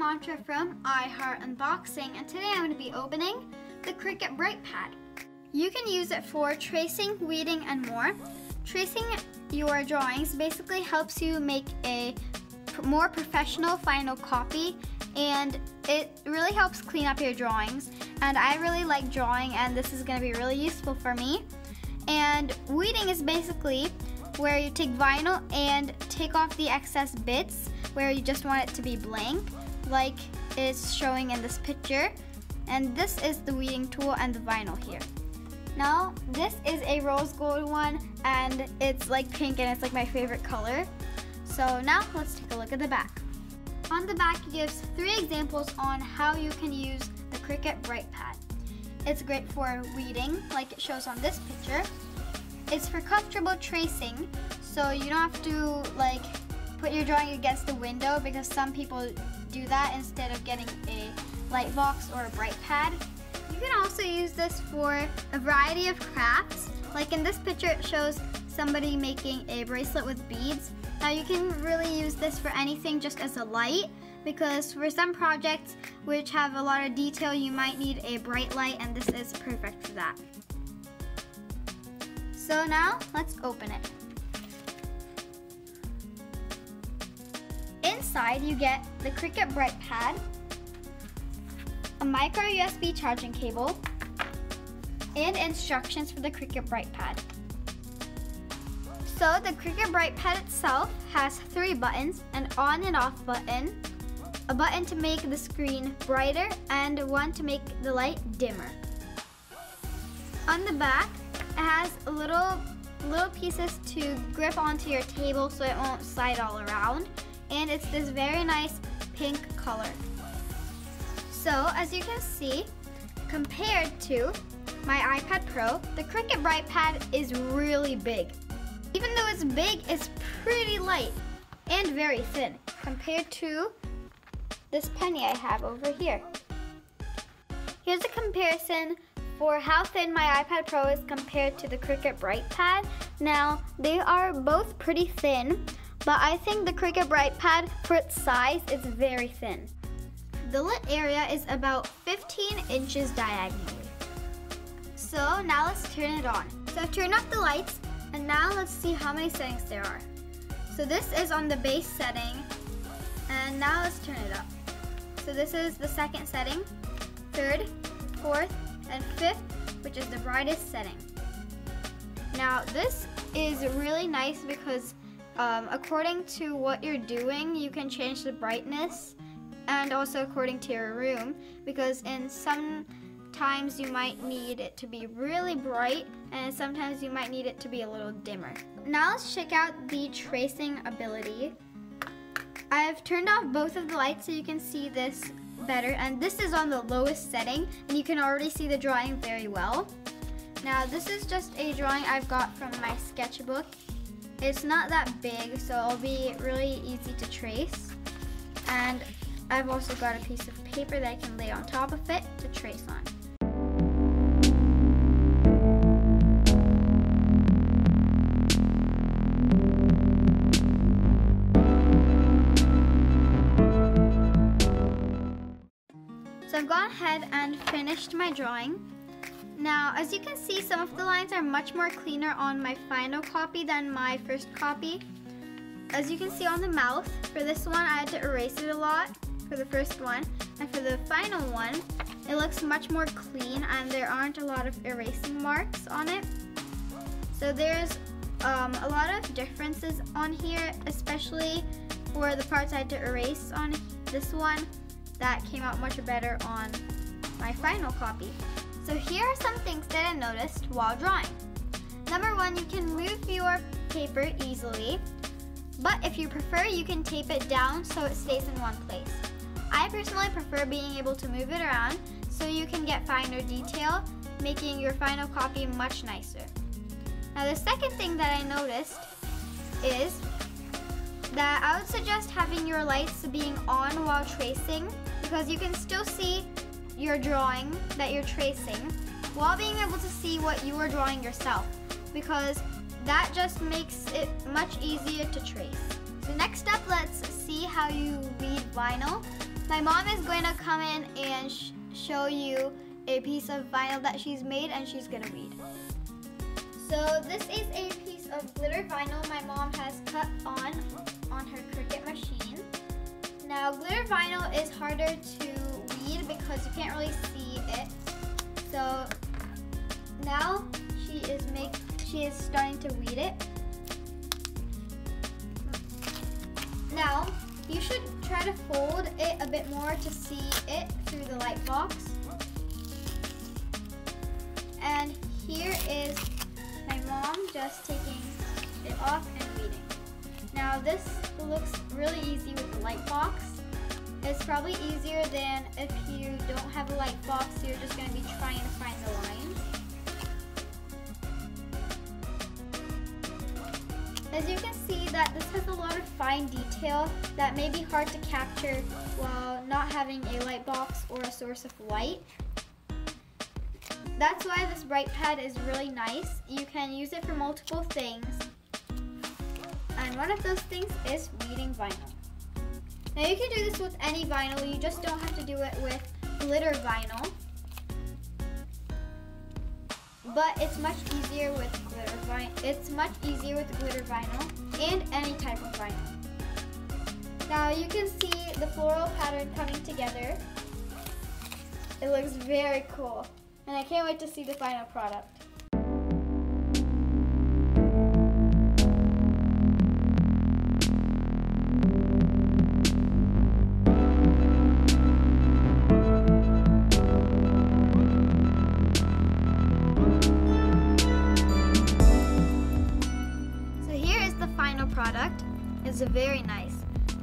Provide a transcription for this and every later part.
Mantra from iHeart Unboxing, and today I'm going to be opening the Cricut Brightpad. You can use it for tracing, weeding, and more. Tracing your drawings basically helps you make a more professional final copy, and it really helps clean up your drawings. And I really like drawing, and this is going to be really useful for me. And weeding is basically where you take vinyl and take off the excess bits where you just want it to be blank, like it's showing in this picture. And this is the weeding tool and the vinyl here. Now, this is a rose gold one, and it's like pink, and it's like my favorite color. So now let's take a look at the back. On the back, it gives 3 examples on how you can use the Cricut Brightpad. It's great for weeding, like it shows on this picture. It's for comfortable tracing, so you don't have to like put your drawing against the window, because some people do that instead of getting a light box or a Brightpad. You can also use this for a variety of crafts. Like in this picture, it shows somebody making a bracelet with beads. Now you can really use this for anything just as a light, because for some projects which have a lot of detail, you might need a bright light, and this is perfect for that. So now let's open it. Inside you get the Cricut Brightpad, a micro USB charging cable, and instructions for the Cricut Brightpad. So the Cricut Brightpad itself has 3 buttons: an on and off button, a button to make the screen brighter, and one to make the light dimmer. On the back, it has little pieces to grip onto your table so it won't slide all around, and it's this very nice pink color. So as you can see, compared to my iPad Pro, the Cricut Brightpad is really big. Even though it's big, it's pretty light and very thin compared to this penny I have over here. Here's a comparison for how thin my iPad Pro is compared to the Cricut Brightpad. Now, they are both pretty thin, but I think the Cricut Brightpad, for its size, is very thin. The lit area is about 15 inches diagonally. So now let's turn it on. So I've turned off the lights, and now let's see how many settings there are. So this is on the base setting, and now let's turn it up. So this is the second setting, 3rd, 4th, and 5th, which is the brightest setting. Now this is really nice because according to what you're doing, you can change the brightness, and also according to your room, because in some times you might need it to be really bright, and sometimes you might need it to be a little dimmer. Now let's check out the tracing ability. I've turned off both of the lights so you can see this better, and this is on the lowest setting, and you can already see the drawing very well. Now this is just a drawing I've got from my sketchbook. It's not that big, so it'll be really easy to trace. And I've also got a piece of paper that I can lay on top of it to trace on. So I've gone ahead and finished my drawing. Now, as you can see, some of the lines are much more cleaner on my final copy than my first copy. As you can see on the mouth, for this one I had to erase it a lot for the first one, and for the final one, it looks much more clean and there aren't a lot of erasing marks on it. So there's a lot of differences on here, especially for the parts I had to erase on this one. That came out much better on my final copy. So here are some things that I noticed while drawing. Number 1, you can move your paper easily, but if you prefer, you can tape it down so it stays in one place. I personally prefer being able to move it around so you can get finer detail, making your final copy much nicer. Now the second thing that I noticed is that I would suggest having your lights being on while tracing, because you can still see your drawing that you're tracing while being able to see what you are drawing yourself, because that just makes it much easier to trace. So next up, let's see how you weed vinyl. My mom is going to come in and show you a piece of vinyl that she's made, and she's going to read. So this is a piece of glitter vinyl my mom has cut on her Cricut machine. Now glitter vinyl is harder to read because you can't really see it. So now she is starting to read it. Now you should try to fold it a bit more to see it through the light box. And here is my mom just taking it off and reading. Now this looks really easy with the light box. It's probably easier than if you don't have a light box, you're just going to be trying to find the lines. As you can see that this has a lot of fine detail that may be hard to capture while not having a light box or a source of light. That's why this Brightpad is really nice. You can use it for multiple things. And one of those things is reading vinyl. Now you can do this with any vinyl, you just don't have to do it with glitter vinyl. But it's much easier with glitter vinyl and any type of vinyl. Now you can see the floral pattern coming together. It looks very cool. And I can't wait to see the final product. So here is the final product. It's very nice.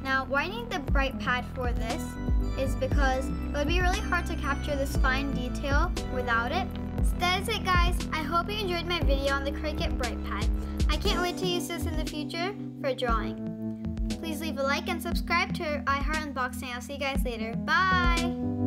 Now, why I need the Brightpad for this is because it would be really hard to capture this fine detail without it. So that is it, guys. I hope you enjoyed my video on the Cricut Brightpad. I can't wait to use this in the future for drawing. Please leave a like and subscribe to iHeart Unboxing. I'll see you guys later. Bye!